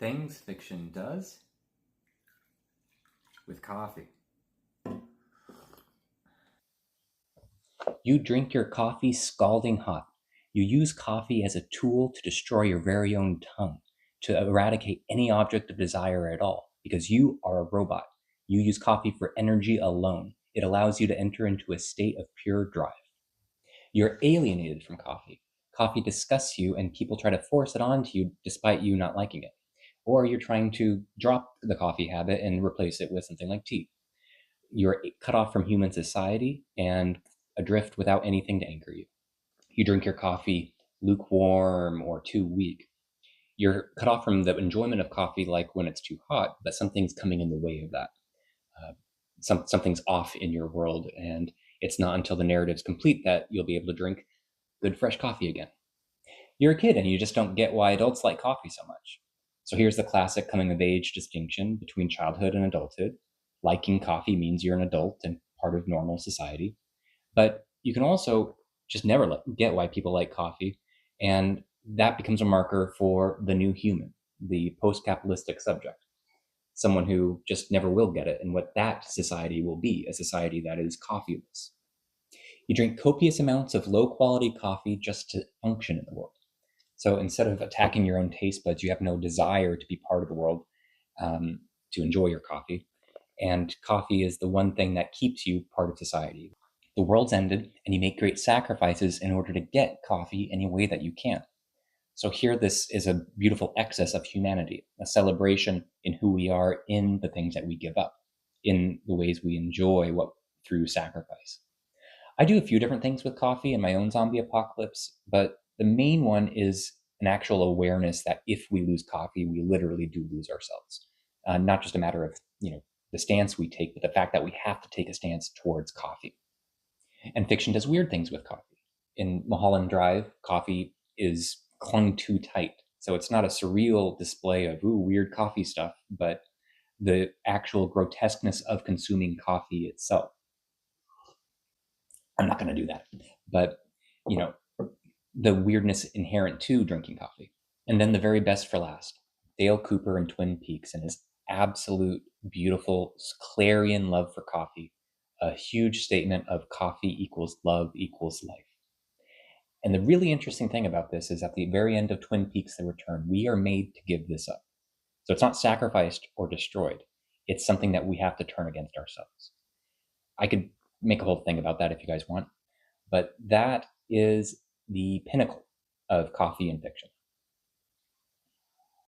Things fiction does with coffee. You drink your coffee scalding hot. You use coffee as a tool to destroy your very own tongue, to eradicate any object of desire at all, because you are a robot. You use coffee for energy alone. It allows you to enter into a state of pure drive. You're alienated from coffee. Coffee disgusts you, and people try to force it onto you despite you not liking it. Or you're trying to drop the coffee habit and replace it with something like tea. You're cut off from human society and adrift without anything to anchor you. You drink your coffee lukewarm or too weak. You're cut off from the enjoyment of coffee like when it's too hot, but something's coming in the way of that. Uh, something's off in your world, and it's not until the narrative's complete that you'll be able to drink good fresh coffee again. You're a kid and you just don't get why adults like coffee so much. So here's the classic coming of age distinction between childhood and adulthood. Liking coffee means you're an adult and part of normal society. But you can also just never get why people like coffee. And that becomes a marker for the new human, the post capitalistic subject, someone who just never will get it, and what that society will be, a society that is coffeeless. You drink copious amounts of low quality coffee just to function in the world. So instead of attacking your own taste buds, you have no desire to be part of the world, to enjoy your coffee. And coffee is the one thing that keeps you part of society. The world's ended, and you make great sacrifices in order to get coffee any way that you can. So here, this is a beautiful excess of humanity, a celebration in who we are, in the things that we give up, in the ways we enjoy what through sacrifice. I do a few different things with coffee in my own zombie apocalypse, but the main one is an actual awareness that if we lose coffee, we literally do lose ourselves. Not just a matter of the stance we take, but the fact that we have to take a stance towards coffee. And fiction does weird things with coffee. In Mulholland Drive, coffee is clung too tight. So it's not a surreal display of weird coffee stuff, but the actual grotesqueness of consuming coffee itself. I'm not going to do that. But, you know, the weirdness inherent to drinking coffee. And then the very best for last, Dale Cooper in Twin Peaks and his absolute beautiful clarion love for coffee, a huge statement of coffee equals love equals life. And the really interesting thing about this is at the very end of Twin Peaks The Return, we are made to give this up. So it's not sacrificed or destroyed. It's something that we have to turn against ourselves. I could make a whole thing about that if you guys want, but that is the pinnacle of coffee and fiction.